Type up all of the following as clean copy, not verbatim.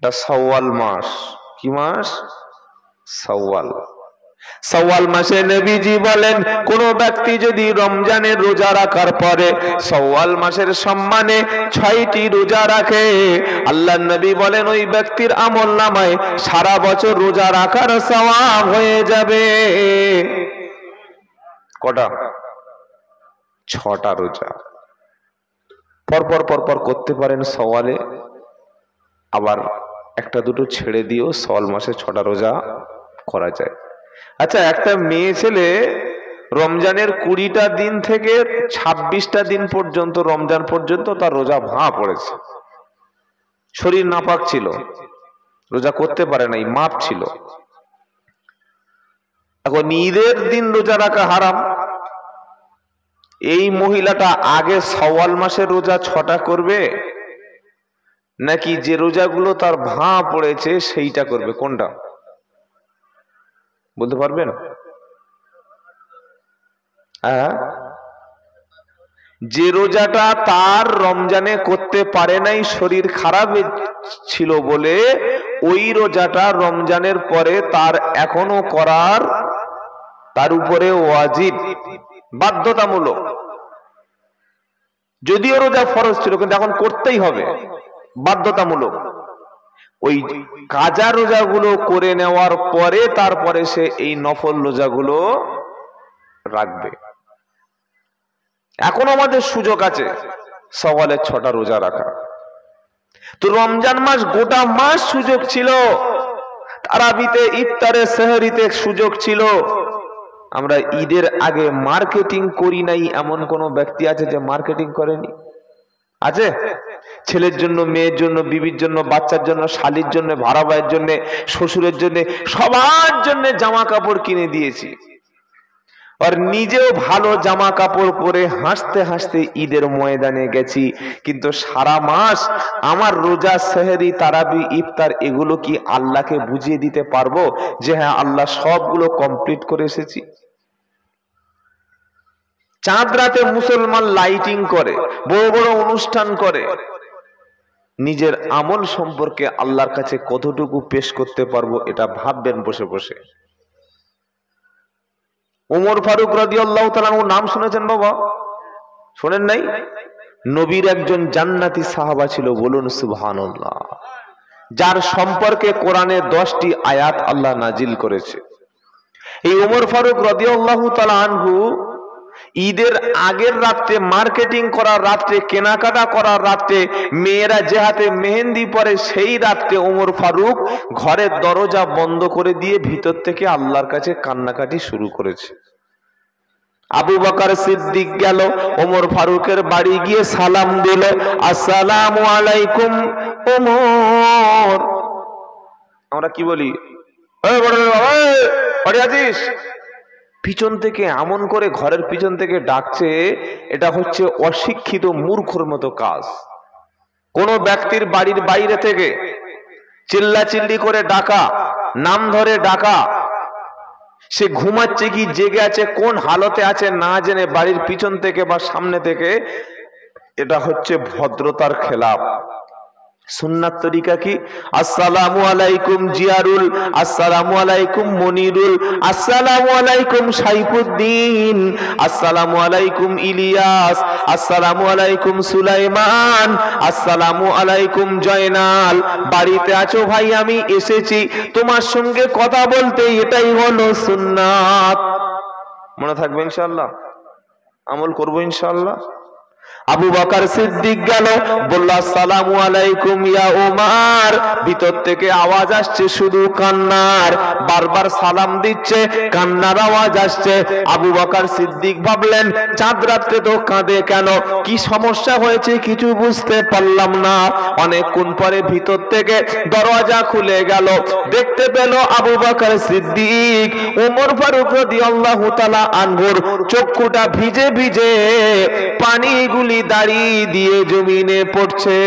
এটা শাওয়াল মাস। কি মাস? শাওয়াল। শাওয়াল মাসে নবীজি বলেন, কোন ব্যক্তি যদি রমজানের রোজা রাখার পরে শাওয়াল মাসের সম্মানে 6টি রোজা রাখে, আল্লাহর নবী বলেন ওই ব্যক্তির আমলনামায় সারা বছর রোজা রাখার সওয়াব হয়ে যাবে। কটা? 6টা রোজা পরপর পরপর করতে পারেন শাওয়ালে, আবার একটা দুটো ছেড়ে দিয়েও শাওয়াল মাসে 6টা রোজা করা যায়। আচ্ছা, একটা মেয়ে ছেলে রমজানের 20টা দিন থেকে 26টা দিন পর্যন্ত, রমজান পর্যন্ত তার রোজা ভাঙা পড়েছে, শরীর নাপাক ছিল, রোজা করতে পারে নাই, মাপ ছিল। এখন ঈদের দিন রোজা রাখা হারাম। এই মহিলাটা আগে শাওয়াল মাসের রোজা 6টা করবে, নাকি যে রোজাগুলো তার ভাঙা পড়েছে সেইটা করবে? কোনটা বলতে পারবেন? হ্যাঁ, যে রোজাটা তার রমজানে করতে পারে নাই, শরীর খারাপ ছিল বলে, ওই রোজাটা রমজানের পরে তার এখনো করার, তার উপরে ওয়াজিব, বাধ্যতামূলক। যদিও রোজা ফরজ ছিল, কিন্তু এখন করতেই হবে, বাধ্যতামূলক। ওই কাজা রোজাগুলো করে নেওয়ার পরে তারপরে সে এই নফল রোজাগুলো রাখবে। এখন আমাদের সুযোগ আছে শাওয়ালের 6টা রোজা রাখা। তো রমজান মাস গোটা মাস সুযোগ ছিল, তারাবিতে, ইফতারে, সেহরিতে সুযোগ ছিল। আমরা ঈদের আগে মার্কেটিং করি নাই এমন কোন ব্যক্তি আছে যে মার্কেটিং করেনি? আছে? ছেলের জন্য, মেয়ের জন্য, বিবির জন্য, বাচ্চার জন্য, শালির জন্য, ভাড়া ভাইয়ের জন্য, শ্বশুরের জন্য, সবার জন্য জামা কাপড় কিনে দিয়েছি। আর নিজেও ভালো জামা কাপড় পরে হাসতে হাসতে ঈদের ময়দানে গেছি। কিন্তু সারা মাস আমার রোজা, সেহরি, তারাবি, ইফতার এগুলো কি আল্লাহকে বুঝিয়ে দিতে পারবো যে হ্যাঁ আল্লাহ সবগুলো কমপ্লিট করে এসেছি? চাঁদ রাতে মুসলমান লাইটিং করে, বড় বড় অনুষ্ঠান করে, নিজের আমল সম্পর্কে আল্লাহর কাছে কতটুকু পেশ করতে পারবো এটা ভাববেন বসে বসে। ওমর ফারুক রাদিয়াল্লাহু তাআলা নাম শুনেছেন বাবা? শোনেন নাই? নবীর একজন জান্নাতি সাহাবা ছিল, বলুন সুবহানাল্লাহ, যার সম্পর্কে কোরআনে 10টি আয়াত আল্লাহ নাজিল করেছে। এই ওমর ফারুক রাদিয়াল্লাহু তাআলা আনহু ঈদের আগের রাত্রে, মার্কেটিং করার রাত্রে, কেনাকাটা করার রাত্রে, মেয়েরা যে হাতে মেহেন্দি পরে সেই রাত্রে ওমর ফারুক ঘরের দরজা বন্ধ করে দিয়ে ভিতর থেকে আল্লাহর কাছে কান্নাকাটি শুরু করেছে। আবু বকর সিদ্দিক গেল ওমর ফারুকের বাড়ি গিয়ে সালাম দিল, আসসালামু আলাইকুম ওমর। আমরা কি বলি? বাড়ি আছিস? পিছন থেকে এমন করে ঘরের পিছন থেকে ডাকছে, এটা হচ্ছে অশিক্ষিত মূর্খর মতো কাজ। কোন ব্যক্তির বাড়ির বাইরে থেকে চিল্লাচিল্লি করে ডাকা, নাম ধরে ডাকা, সে ঘুমাচ্ছে কি জেগে আছে, কোন হালতে আছে না জেনে বাড়ির পিছন থেকে বা সামনে থেকে, এটা হচ্ছে ভদ্রতার খেলাফ। সুন্নাত তরিকা কি? আসসালামু আলাইকুম জিয়ারুল, আসসালামু আলাইকুম মনিরুল, আসসালামু আলাইকুম সাইফুদ্দিন, আসসালামু আলাইকুম ইলিয়াস, আসসালামু আলাইকুম সুলাইমান, আসসালামু আলাইকুম জয়নাল। বাড়িতে আছো ভাই? আমি এসেছি তোমার সঙ্গে কথা বলতে, এটাই হলো সুন্নাত। মনে থাকবে ইনশাআল্লাহ, আমল করবো ইনশাআল্লাহ। আবু বকর সিদ্দিক গেল, বলল আসসালামু আলাইকুম ইয়া উমার। ভিতর থেকে আওয়াজ আসছে শুধু কান্নার, বারবার সালাম দিচ্ছে, কান্নার আওয়াজ আসছে। আবু বকর সিদ্দিক ভাবলেন চাঁদ রাতে তো কাঁদে কেন, কি সমস্যা হয়েছে কিছু বুঝতে পারলাম না। অনেকক্ষণ পরে ভিতর থেকে দরজা খুলে গেল, দেখতে পেল আবু বকর সিদ্দিক ওমর ফারুক রাদিয়াল্লাহু তাআলা আনহুর চক্ষুটা ভিজে ভিজে পানিগুলি দাঁড়িয়ে দিয়ে জমিনে পড়ছে।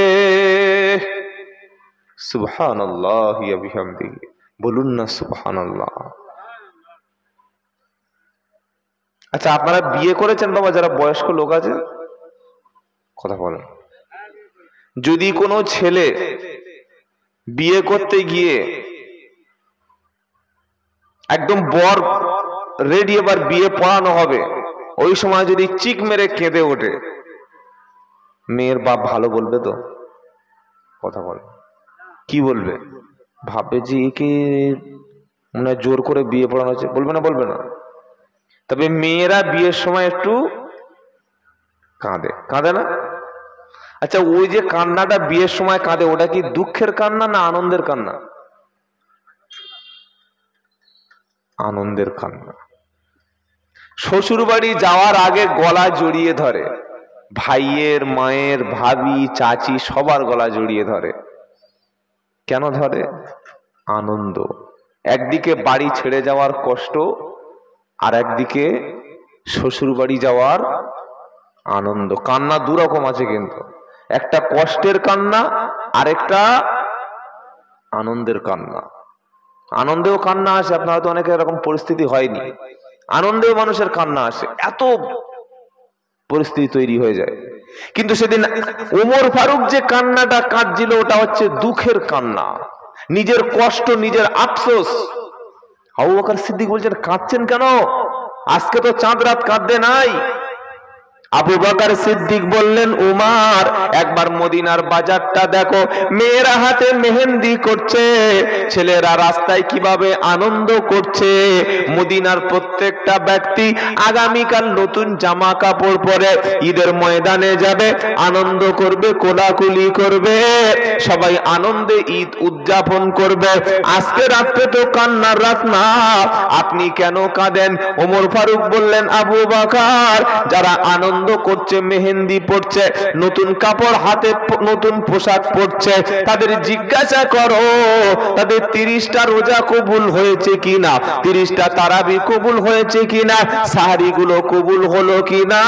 সুবহানাল্লাহ ওয়া বিহামদিহি, বলুন না সুবহানাল্লাহ। আচ্ছা, আপনারা বিয়ে করেছেন বাবা? যারা বয়স্ক লোক আছে কথা বলেন। যদি কোনো ছেলে বিয়ে করতে গিয়ে একদম বর রেডি, এবার বিয়ে পড়ানো হবে, ওই সময় যদি চিক মেরে কেঁদে ওঠে, মেয়ের বাপ ভালো বলবে তো? কথা বল, কি বলবে? ভাববে যে একে মনে হয় জোর করে বিয়ে পড়ানো হচ্ছে, বলবে না? বলবে না? তবে মেয়েরা বিয়ের সময় একটু কাঁদে, কাঁদে না? আচ্ছা, ওই যে কান্নাটা বিয়ের সময় কাঁদে, ওটা কি দুঃখের কান্না না আনন্দের কান্না? আনন্দের কান্না। শ্বশুর বাড়ি যাওয়ার আগে গলা জড়িয়ে ধরে, ভাইয়ের, মায়ের, ভাবি, চাচি সবার গলা জড়িয়ে ধরে। কেন ধরে? আনন্দ। একদিকে বাড়ি ছেড়ে যাওয়ার কষ্ট, আর একদিকে শ্বশুর বাড়ি যাওয়ার আনন্দ। কান্না দুরকম আছে কিন্তু, একটা কষ্টের কান্না, আরেকটা আনন্দের কান্না। আনন্দেও কান্না আসে, আপনার হয়তো অনেকের এরকম পরিস্থিতি হয়নি, আনন্দেও মানুষের কান্না আসে, এত পরিস্থিতি তৈরি হয়ে যায়। কিন্তু সেদিন ওমর ফারুক যে কান্নাটা কাঁদছিল, ওটা হচ্ছে দুঃখের কান্না, নিজের কষ্ট, নিজের আফসোস। আবু বকর সিদ্দিক বলছেন, কাঁদছেন কেন? আজকে তো চাঁদ রাত কাঁদতে নাই। আবু বকর সিদ্দিক বললেন, উমার, একবার মদিনার বাজারটা দেখো, মেয়েরা হাতে মেহেন্দি করছে, ছেলেরা রাস্তায় কিভাবে আনন্দ করছে। মদিনার প্রত্যেকটা ব্যক্তি আগামীকাল নতুন জামা কাপড় পরে ঈদের ময়দানে যাবে, আনন্দ করবে, কোলাকুলি করবে, সবাই আনন্দে ঈদ উদযাপন করবে। আজকে রাত্রে তো কান্নার রাত না, আপনি কেন কাঁদেন? ওমর ফারুক বললেন, আবু বকর, যারা আনন্দ করছে, মেহেন্দি পড়ছে, নতুন কাপড় হাতে, নতুন পোশাক পরছে, তাদের জিজ্ঞাসা করো তাদের 30টা রোজা কবুল হয়েছে কিনা, 30টা তারাবি কবুল হয়েছে কিনা, সাহারি গুলো কবুল হলো কিনা,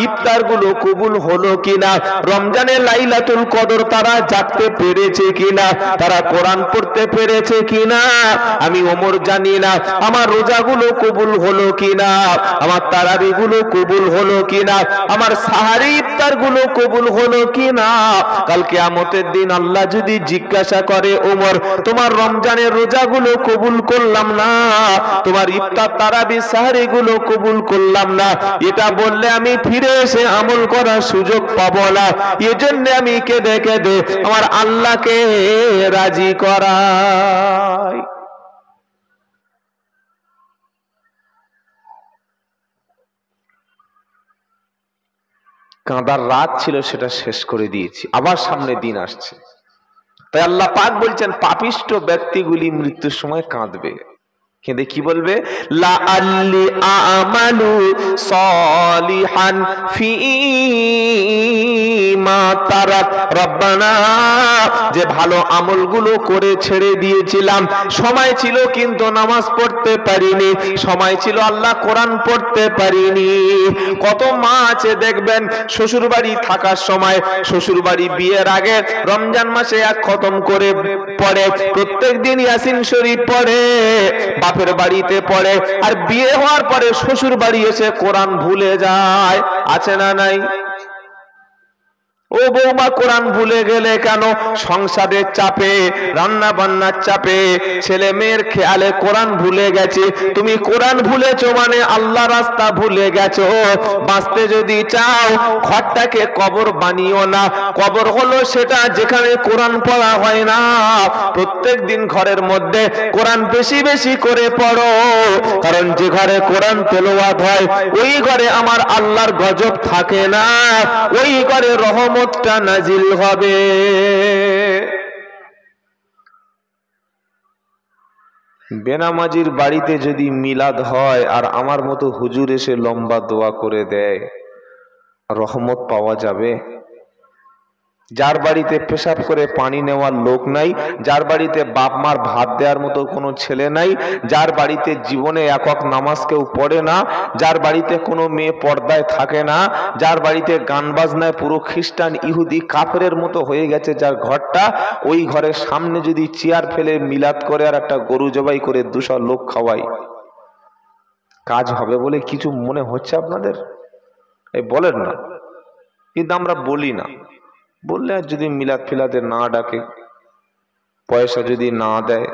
ইফতার গুলো কবুল হলো কিনা, রমজানে লাইলাতুল কদর তারা জাগতে পেরেছে কিনা, তারা কোরআন পড়তে পেরেছে কিনা। আমি ওমর জানি না আমার রোজাগুলো কবুল হলো কিনা, আমার তারাবি গুলো কবুল হলো কিনা, আমার সাহারি ইফতার গুলো কবুল হলো কিনা। কাল কিয়ামতের দিন আল্লাহ যদি জিজ্ঞাসা করে, ওমর, তোমার রমজানের রোজাগুলো কবুল করলাম না, তোমার ইফতার তারাবি সাহারি গুলো কবুল করলাম না, এটা বললে আমি ফিরে এসে আমল করার সুযোগ পাবো না। এজন্য আমি কেঁদে কেঁদে আমার আল্লাহকে রাজি করাই। কাঁদার রাত ছিল, সেটা শেষ করে দিয়েছি, আবার সামনে দিন আসছে। তাই আল্লাহ পাক বলছেন, পাপিষ্ঠ ব্যক্তিগুলি মৃত্যুর সময় কাঁদবে, কেঁদে কি বলবে? লাআল্লি আমালু সলিহান ফীমা তারাক রব্বানা, যে ভালো আমলগুলো করে ছেড়ে দিয়েছিলাম, সময় ছিল কিন্তু নামাজ পড়তে পারিনি, সময় ছিল আল্লাহ কোরআন পড়তে পারিনি। কত মা আছে দেখবেন, শ্বশুর বাড়ি থাকার সময়, শ্বশুর বাড়ি বিয়ের আগে রমজান মাসে এক খতম করে পড়ে, প্রত্যেক দিন ইয়াসিন শরীফ পড়ে, বাপের বাড়িতে পড়ে, আর বিয়ে হওয়ার পরে শ্বশুর বাড়ি এসে কোরআন ভুলে যায়। আছে না নাই? ও বৌমা, কোরআন ভুলে গেলে কেন? সংসারের চাপে, রান্না বান্নার চাপে, ছেলে মেয়ের খেয়ালে কোরআন ভুলে গেছে। তুমি কোরআন ভুলেছো মানে আল্লাহ রাস্তা ভুলে গেছো। বাঁচতে যদি চাও, ঘরটাকে কবর বানিও না। কবর হলো সেটা যেখানে কোরআন পড়া হয় না। প্রত্যেক দিন ঘরের মধ্যে কোরআন বেশি বেশি করে পড়ো, কারণ যে ঘরে কোরআন তেলাওয়াত হয়, ওই ঘরে আমার আল্লাহর গজব থাকে না, ওই ঘরে রহমতটা নাজিল হবে। বেনামাজির বাড়িতে যদি মিলাদ হয় আর আমার মতো হুজুর এসে লম্বা দোয়া করে দেয়, রহমত পাওয়া যাবে? যার বাড়িতে পেশাব করে পানি নেওয়ার লোক নাই, যার বাড়িতে বাপ মার ভাত দেওয়ার মতো কোনো ছেলে নাই, যার বাড়িতে জীবনে একক নামাজ কেউ পড়ে না, যার বাড়িতে কোনো মেয়ে পর্দায় থাকে না, যার বাড়িতে গান বাজনায় পুরো খ্রিস্টান ইহুদি কাফেরের মতো হয়ে গেছে যার ঘরটা, ওই ঘরের সামনে যদি চেয়ার ফেলে মিলাদ করে আর একটা গরু জবাই করে 200 লোক খাওয়াই, কাজ হবে বলে কিছু মনে হচ্ছে আপনাদের? এই বলেন না, কিন্তু আমরা বলি না। বললে আর যদি মিলাদ ফিলাদে না ডাকে, পয়সা যদি না দেয়,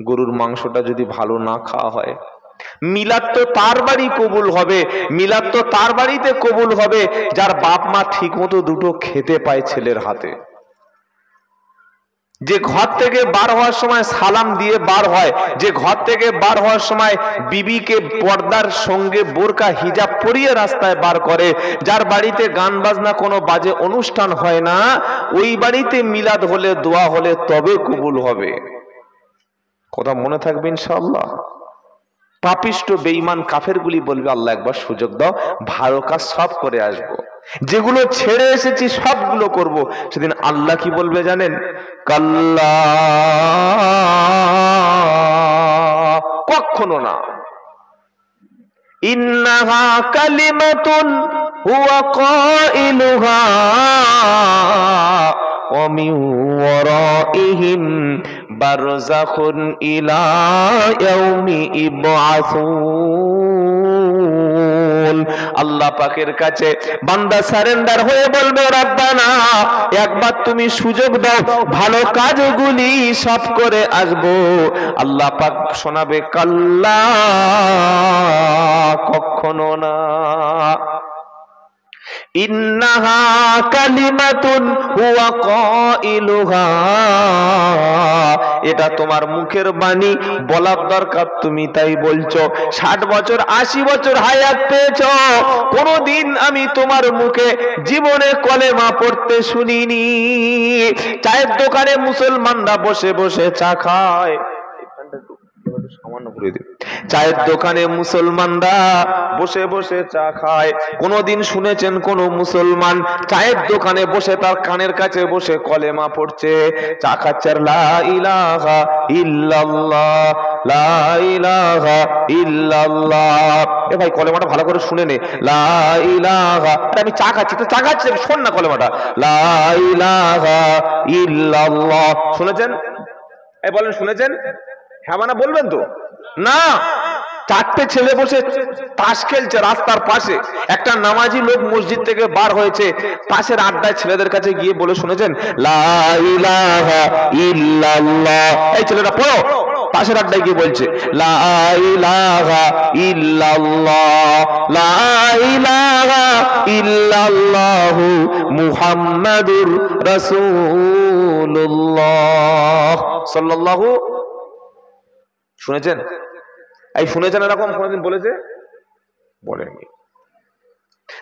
গরুর মাংসটা যদি ভালো না খাওয়া হয়, মিলাদ তো তার বাড়ি কবুল হবে, মিলাদ তো তার বাড়িতে কবুল হবে যার বাপ মা ঠিক মতো দুটো খেতে পায় ছেলের হাতে। যে ঘর থেকে বার হওয়ার সময় সালাম দিয়ে বার হয়, যে ঘর থেকে বার হওয়ার সময় বিবিকে পর্দার সঙ্গে বোরকা হিজাব পরিয়ে রাস্তায় বার করে, যার বাড়িতে গান বাজনা কোনো বাজে অনুষ্ঠান হয় না, ওই বাড়িতে মিলাদ হলে দোয়া হলে তবে কবুল হবে। কথা মনে থাকবে ইনশাআল্লাহ। পাপিষ্ট বেঈমান কাফেরগুলি বলবে আল্লাহ একবার সুযোগ দাও, ভালো কাজ সব করে আসবো, যেগুলো ছেড়ে এসেছি সবগুলো করব। সেদিন আল্লাহ কি বলবে জানেন? কাল্লা, কখনো না। ইন্নাহা কালিমাতুন হুয়া কাইলুহা ওয়া মিন ওয়ারাইহিম বারযাখুন ইলা ইয়াউমি ইবআসুন। আল্লাহ পাকের কাছে বান্দা সারেন্ডার হয়ে বলবে, রব্বানা একবার তুমি সুযোগ দাও, ভালো কাজগুলি সব করে আসবো। আল্লাহ পাক শোনাবে, কাল্লা, কখনো না। ইন্নাহা কালিমাতুন হুয়া কাইলুহা, এটা তোমার মুখের বাণী, বলার দরকার তুমি তাই বলছো। 60 বছর 80 বছর হায়াত পেয়েছো, কোনদিন আমি তোমার মুখে জীবনে কলেমা পড়তে শুনিনি। চায়ের দোকানে মুসলমানরা বসে বসে চা খায়, চায়ের দোকানে মুসলমানরা বসে বসে চা খায়। কোনদিন শুনেছেন কোন মুসলমান চায়ের দোকানে বসে তার কানের কাছে বসে কলেমা পড়ছে, চা খাচ্ছে, লা ইলাহা ইল্লাল্লাহ, লা ইলাহা ইল্লাল্লাহ। এ ভাই কলেমাটা ভালো করে শুনে নে, লা ইলাহা, আমি চা খাচ্ছি তো চা খাচ্ছি, শোন না কলেমাটা, লা ইলাহা ইল্লাল্লাহ। শুনেছেন? এই বলেন শুনেছেন? হ্যাঁ মানে বলবেন তো না। 4টে ছেলে বসে তাস খেলছে রাস্তার পাশে, একটা নামাজি লোক মসজিদ থেকে বার হয়েছে, পাশের আড্ডায় ছেলেদের কাছে গিয়ে বলে, শুনেছেন? লা ইলাহা ইল্লাল্লাহ। এই ছেলেটা পড়ো, পাশের আড্ডায় গিয়ে বলছে, লা ইলাহা ইল্লাল্লাহ, লা ইলাহা ইল্লাল্লাহ মুহাম্মাদুর রাসূলুল্লাহ সাল্লাল্লাহু। শুনেছেন? এই শুনেছেন এরকম কোনদিন বলেছে? বলেনি।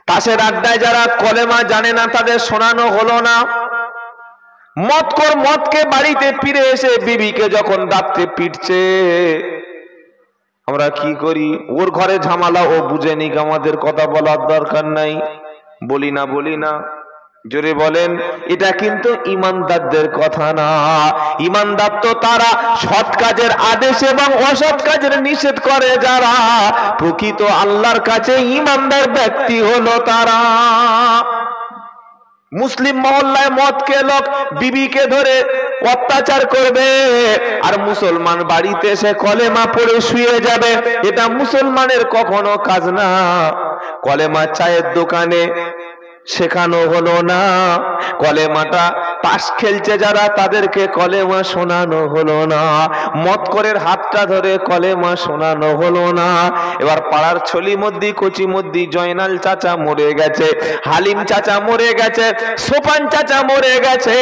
তাসের আড্ডায় যারা কলেমা জানে না তাদের শোনানো হলো না। মদখোর মদকে বাড়িতে ফিরে এসে বিবিকে যখন রাত্রে পিটছে, আমরা কি করি? ওর ঘরে ঝামেলা, ও বুঝে নিক, আমাদের কথা বলার দরকার নাই, বলি না বলি না। জোরে বলেন। এটা কিন্তু ইমানদারদের কথা না। ইমানদার তো তারা সৎ কাজের আদেশ এবং অসৎ কাজের নিষেধ করে যারা, প্রকৃত আল্লাহর কাছে ইমানদার ব্যক্তি হলো তারা। মুসলিম মহল্লায় মদকে লোক বিবিকে ধরে অত্যাচার করবে, আর মুসলমান বাড়িতে এসে কলেমা পড়ে শুয়ে যাবে, এটা মুসলমানের কখনো কাজ না। কলেমা চায়ের দোকানে শেখানো হলো না, কলেমাটা তাস খেলছে যারা তাদেরকে কলেমা শোনানো হলো না, মদখোরের হাতটা ধরে কলেমা শোনানো হলো না। এবার পাড়ার ছলি মদ্দি কচি মদ্দি জয়নাল চাচা মরে গেছে, হালিম চাচা মরে গেছে, সোপান চাচা মরে গেছে,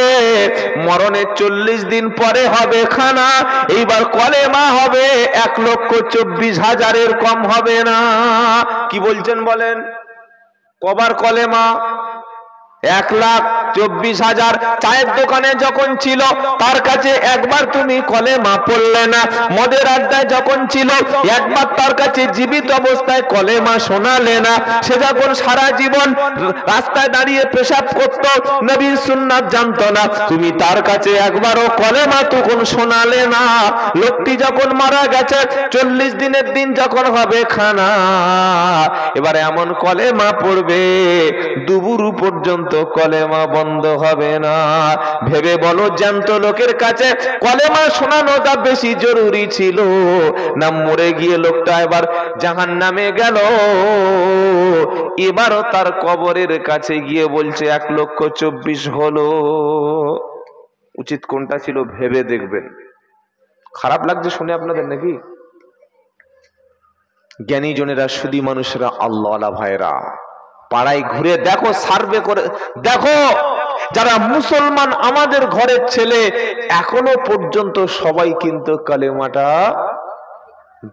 মরণের 40 দিন পরে হবে খানা, এইবার কলেমা হবে 1,24,000 কম হবে না। কি বলছেন বলেন? কবার কলেমা? 1,24,000। চায়ের দোকানে যখন ছিল তার কাছে একবার তুমি কলেমা পড়লে না, মদের আড্ডায় যখন ছিল একবার তার কাছে জীবিত অবস্থায় কলেমা শোনালে না, সে যখন সারা জীবন রাস্তায় দাঁড়িয়ে পেশাব করত, নবীর সুন্নাত জানতো না, তুমি তার কাছে একবারও কলেমা তখন শোনালে না। লোকটি যখন মারা গেছে, 40 দিনের দিন যখন হবে খানা, এবার এমন কলেমা পড়বে দুপুর পর্যন্ত কলেমা বন্ধ হবে না। ভেবে বলো, জ্যান্ত লোকের কাছে কলেমা শোনানোটা বেশি জরুরি ছিল না মরে গিয়ে লোকটা এবার জাহান্নামে গেল, এবারও তার কবরের কাছে গিয়ে বলছে 1,24,000 হলো। উচিত কোনটা ছিল ভেবে দেখবেন। খারাপ লাগছে শুনে আপনাদের নাকি? জ্ঞানী জনেরা, সুধী মানুষেরা, আল্লাহওয়ালা ভাইরা, পাড়ায় ঘুরে দেখো, সার্ভে করে দেখো, যারা মুসলমান আমাদের ঘরের ছেলে এখনো পর্যন্ত সবাই কিন্তু কালেমাটা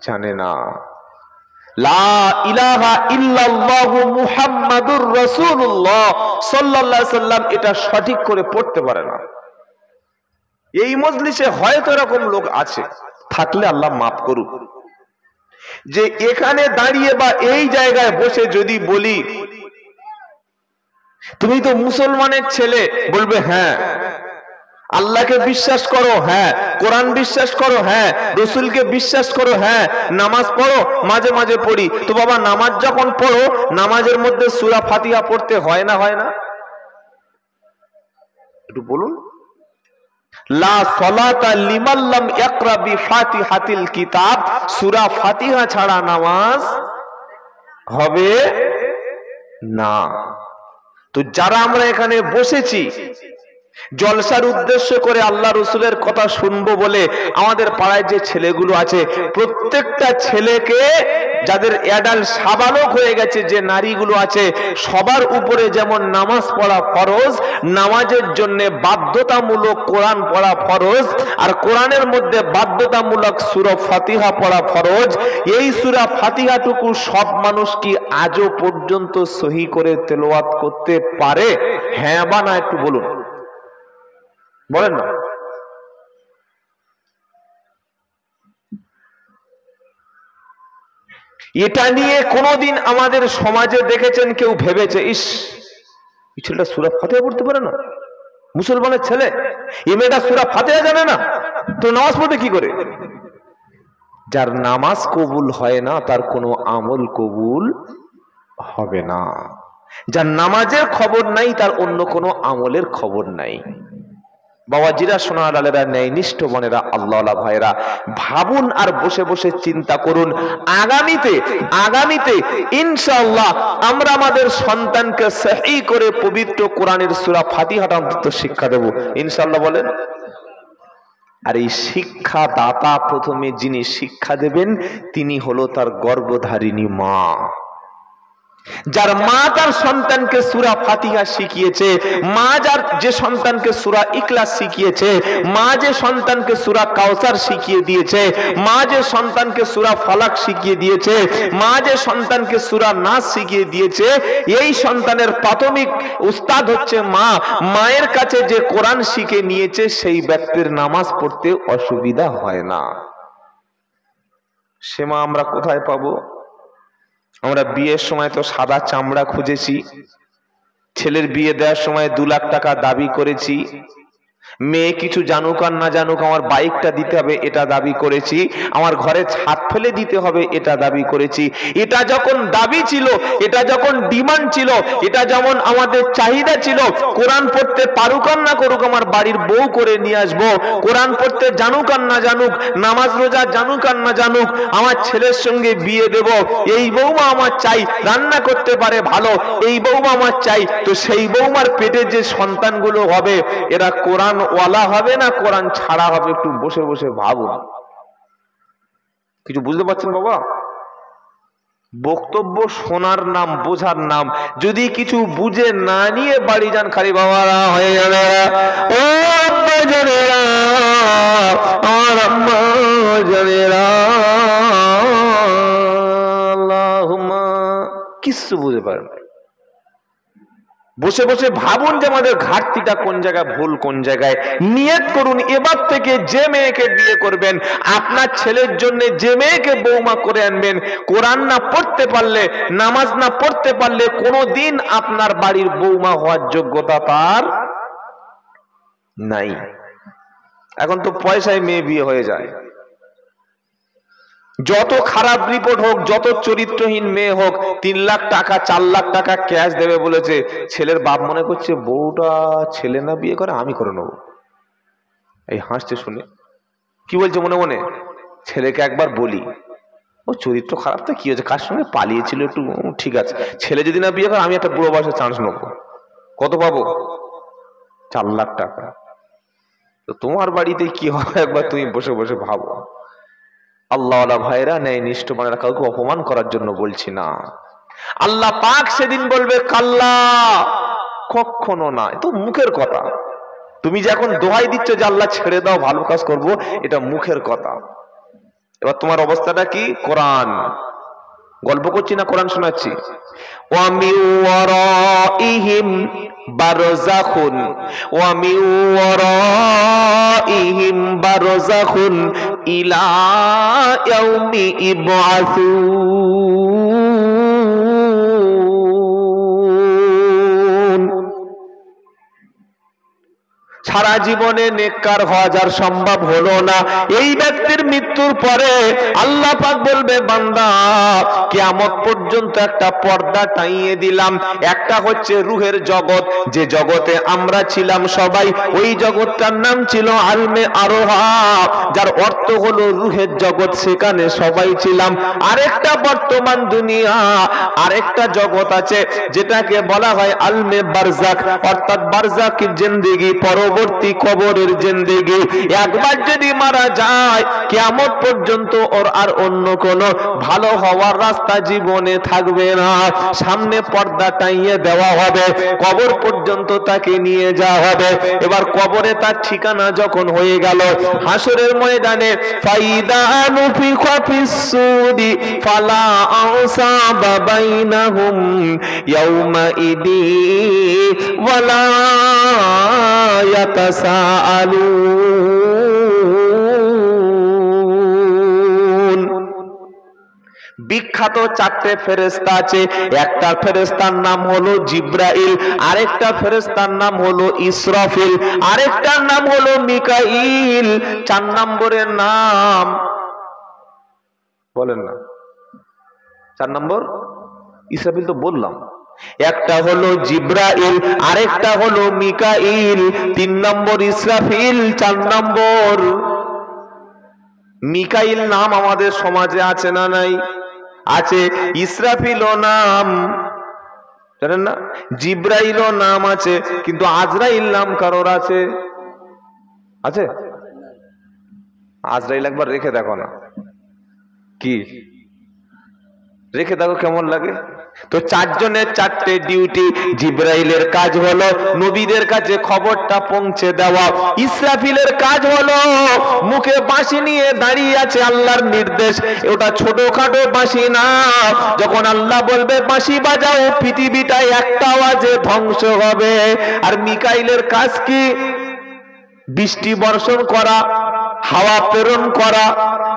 জানে না। লা ইলাহা ইল্লাল্লাহু মুহাম্মাদুর রাসূলুল্লাহ সাল্লাল্লাহু আলাইহি সাল্লাম এটা সঠিক করে পড়তে পারে না। এই মজলিসে হয়তো এরকম লোক আছে, থাকলে আল্লাহ মাফ করুক, যে এখানে দাঁড়িয়ে বা এই জায়গায় বসে যদি বলি তুমি তো মুসলমানের ছেলে, বলবে হ্যাঁ। আল্লাহকে বিশ্বাস করো, হ্যাঁ। কোরআন বিশ্বাস করো, হ্যাঁ। রসুলকে বিশ্বাস করো, হ্যাঁ। নামাজ পড়ো, মাঝে মাঝে পড়ি। তো বাবা নামাজ যখন পড়ো, নামাজের মধ্যে সূরা ফাতিহা পড়তে হয় না, হয় না? একটু বলুন। লা সালাতা লিমান লাম ইয়াকরা বিফাতিহাতিল কিতাব, সূরা ফাতিহা ছাড়া নামাজ হবে না। তো যারা আমরা এখানে বসেছি জলসার উদ্দেশ্য করে আল্লাহ রসুলের কথা শুনবো বলে, আমাদের পাড়ায় যে ছেলেগুলো আছে প্রত্যেকটা ছেলেকে, যাদের অ্যাডাল্ট সাবালক হয়ে গেছে যে নারীগুলো আছে, সবার উপরে যেমন নামাজ পড়া ফরজ, নামাজের জন্য বাধ্যতামূলক কোরআন পড়া ফরজ, আর কোরআনের মধ্যে বাধ্যতামূলক সূরা ফাতিহা পড়া ফরজ। এই সূরা ফাতিহাটুকু সব মানুষ কি আজও পর্যন্ত সহি করে তেলাওয়াত করতে পারে? হ্যাঁ বা না একটু বলুন, বলেন না। এটা নিয়ে কোনদিন আমাদের সমাজে দেখেছেন কেউ ভেবেছে ইস এই ছেলেটা সূরা ফাতিহা পড়তে পারে না, মুসলমানের ছেলে, এই মেয়েটা সূরা ফাতিহা জানে না, তো নামাজ পড়বে কি করে? যার নামাজ কবুল হয় না তার কোনো আমল কবুল হবে না। যার নামাজের খবর নাই তার অন্য কোনো আমলের খবর নাই। বাবাজিরা, সোনার লালেরা, ন্যায়নিষ্ঠ বোনেরা, আল্লাহওয়ালা ভাইরা, ভাবুন আর বসে বসে চিন্তা করুন, আগামীতে ইনশাআল্লাহ আমরা আমাদের সন্তানকে সহি করে পবিত্র কোরআনের সূরা ফাতিহাটা অন্তত শিক্ষা দেব ইনশাআল্লাহ, বলেন। আর এই শিক্ষা দাতা প্রথমে যিনি শিক্ষা দেবেন তিনি হলো তার গর্ভধারিণী মা। যার মা তার সন্তানকে সূরা ফাতিহা শিখিয়েছে, মা যার যে সন্তানকে সূরা ইখলাস শিখিয়েছে, মা যে সন্তানকে সূরা কাউসার শিখিয়ে দিয়েছে, মা যে সন্তানকে সূরা ফালাক শিখিয়ে দিয়েছে, মা যে সন্তানকে সূরা নাস শিখিয়ে দিয়েছে, এই সন্তানের প্রাথমিক উস্তাদ হচ্ছে মা। মায়ের কাছে যে কোরআন শিখে নিয়েছে সেই ব্যক্তির নামাজ পড়তে অসুবিধা হয় না। সে মা আমরা কোথায় পাবো? আমরা বিয়ের সময় তো সাদা চামড়া খুঁজেছি, ছেলের বিয়ে দেওয়ার সময় 2 লাখ টাকা দাবি করেছি, মেয়ে কিছু জানুক আর না জানুক আমার বাইকটা দিতে হবে এটা দাবি করেছি, আমার ঘরে ছাদ ফেলে দিতে হবে এটা দাবি করেছি। এটা যখন দাবি ছিল, এটা যখন ডিমান্ড ছিল, এটা যেমন আমাদের চাহিদা ছিল, কোরআন পড়তে পারুক আর না করুক আমার বাড়ির বউ করে নিয়ে আসবো, কোরআন পড়তে জানুক আর না জানুক, নামাজ রোজা জানুক আর না জানুক, আমার ছেলের সঙ্গে বিয়ে দেব, এই বউমা আমার চাই, রান্না করতে পারে ভালো, এই বউমা আমার চাই। তো সেই বউমার পেটে যে সন্তানগুলো হবে এরা কোরআন ওয়ালা হবে না কোরআন ছাড়া হবে? একটু বসে বসে ভাবুন। কিছু বুঝতে পারছেন বাবা? বক্তব্য শোনার নাম, বোঝার নাম। যদি কিছু বুঝে না নিয়ে বাড়ি যান খালি বাবারা হয়ে যাবে, ও আব্বা জানেরা, আমার আম্মা জানেরা, আল্লাহুম্মা, কিছু বুঝে পারেন। বসে বসে ভাবুন যে আমাদের ঘাটতিটা কোন জায়গায়, ভুল কোন জায়গায়। নিয়ত করুন এবার থেকে যে মেয়েকে বিয়ে করবেন, আপনার ছেলের জন্য যে মেয়েকে বৌমা করে আনবেন, কোরআন না পড়তে পারলে, নামাজ না পড়তে পারলে কোনোদিন আপনার বাড়ির বৌমা হওয়ার যোগ্যতা তার নাই। এখন তো পয়সায় মেয়ে বিয়ে হয়ে যায়। যত খারাপ রিপোর্ট হোক, যত চরিত্রহীন মেয়ে হোক, 3 লাখ টাকা 4 লাখ টাকা ক্যাশ দেবে বলেছে, ছেলের বাপ মনে করছে বউটা ছেলে না বিয়ে করে আমি করে নেবো। এই হাসছে শুনে, কি বলছে মনে মনে, ছেলেকে একবার বলি ও চরিত্র খারাপ তো কি হয়েছে, কার সঙ্গে পালিয়েছিল একটু, ঠিক আছে, ছেলে যদি না বিয়ে করে আমি একটা বুড়ো বয়সে চান্স নেবো। কত পাবো? 4 লাখ টাকা। তো তোমার বাড়িতে কি হয় একবার তুমি বসে বসে ভাবো। আল্লাহওয়ালা ভাইরা, ন্যায় নিষ্ঠবানেরা, কাউকে অপমান করার জন্য বলছি না। আল্লাহ পাক সেদিন বলবে কাল্লা, কখনো না। তো মুখের কথা, তুমি যে এখন দোহাই দিচ্ছ যে আল্লাহ ছেড়ে দাও, ভালো কাজ করবো, এটা মুখের কথা। এবার তোমার অবস্থাটা কি? কোরআন গল্প করছি না কোরআন শোনাচ্ছি। ওয়া মিন ওয়ারাইহিম বারযাখুন ওয়া মিন ওয়ারাইহিম বারযাখুন ইলা ইয়াউমি ইবআসুন। সারা জীবনে নেককার হওয়া যার সম্ভব হলো না, এই ব্যক্তির মৃত্যুর পরে আল্লাহ পাক বলবে বান্দা, কিয়ামত পর্যন্ত একটা পর্দা টাঙিয়ে দিলাম। একটা হচ্ছে রূহের জগৎ, যে জগতে আমরা ছিলাম সবাই, ওই জগৎটার নাম ছিল আলমে আরোহা, যার অর্থ হলো রূহের জগৎ, সেখানে সবাই ছিলাম। আরেকটা বর্তমান দুনিয়া, আরেকটা জগৎ আছে যেটাকে বলা হয় আলমে বারজাক, অর্থাৎ বারজাকের জিন্দেগি, পরবর্তী কবরের জিন্দেগি। একবার যদি মারা যায়, কিয়ামত পর্যন্ত ওর আর অন্য কোনো ভালো হওয়ার রাস্তা জীবনে থাকবে না। সামনে পর্দা টাঙিয়ে দেওয়া হবে, কবর পর্যন্ত তাকে নিয়ে যাওয়া হবে। এবার কবরে তার ঠিকানা যখন হয়ে গেল, হাসরের ময়দানে ফাইদা নুফিখা ফিস-সূরি ফালা আনসাবা বাইনাহুম ইয়াউমাইদি ওয়ালা ইয়াতাসাআলুন। বিখ্যাত চারটে ফেরেশতা আছে। একটা ফেরেশতার নাম হলো জিব্রাইল, আরেকটা ফেরেশতার নাম হলো ইসরাফিল, আরেকটার নাম হলো মিকাইল। 4 নম্বরের নাম বলেন না। 4 নম্বর ইসরাফিল তো বললাম। একটা হলো জিব্রাইল, আরেকটা হলো মিকাইল, 3 নম্বর ইসরাফিল, 4 নম্বর মিকাইল। নাম আমাদের সমাজে আছে না নাই? আছে। ইসরাফিলও নাম জানেন না, জিব্রাইলও নাম আছে, কিন্তু আজরাইল নাম কারোর আছে? আছে? আজরাইল একবার রেখে দেখো না, কি রেখে দেখো কেমন লাগে। তো 4 জনের 4টে ডিউটি। জিব্রাইলের কাজ হলো নবীদের কাছে খবরটা পৌঁছে দেওয়া, ইসরাফিলের কাজ হলো মুখে বাঁশি নিয়ে দাঁড়িয়ে আছে, আল্লাহর নির্দেশ। ওটা ছোটখাটো বাঁশি না, যখন আল্লাহ বলবে বাঁশি বাজাও, পৃথিবীটা একটা আওয়াজে ধ্বংস হবে। আর মিকাইলের কাজ কি? বৃষ্টি বর্ষণ করা, হাওয়া প্রেরণ করা।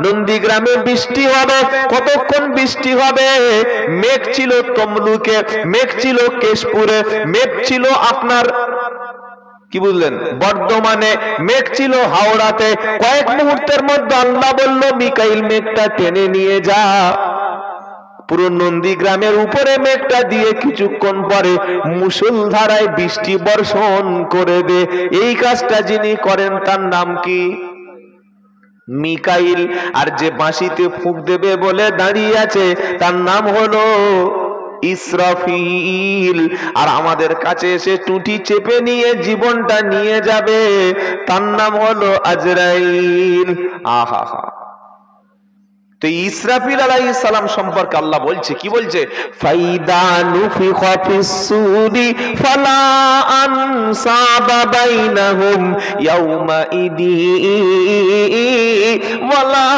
নন্দীগ্রামে বৃষ্টি হবে, কতক্ষণ বৃষ্টি হবে? মেঘ ছিল তমলুকে, মেঘ ছিল কেশপুরে, মেঘ ছিল আপনার কি বুঝলেন বর্ধমানে, মেঘ ছিল হাওড়াতে। কয়েক মুহূর্তের মধ্যে আল্লাহ বলল মিকাইল মেঘটা টেনে নিয়ে যা। পুরো নন্দীগ্রামের উপরে মেঘটা দিয়ে কিছুক্ষণ পরে মুষলধারায় বৃষ্টি বর্ষণ করে দে। এই কাজটা যিনি করেন তার নাম কি? মিকাইল। আর যে বাঁশিতে ফুঁক দেবে বলে দাঁড়িয়ে আছে তার নাম হলো ইসরাফিল। আর আমাদের কাছে এসে টুটি চেপে নিয়ে জীবনটা নিয়ে যাবে, তার নাম হলো আজরাইল। আহা হা। তো ইসরাফিল আলাইহিস সালাম সম্পর্কে আল্লাহ বলছে, কি বলছে? ফাইদা নুফিখা ফিস-সূরি ফালা আনসাবা বাইনাহুম ইয়াউমাইদি ওয়ালা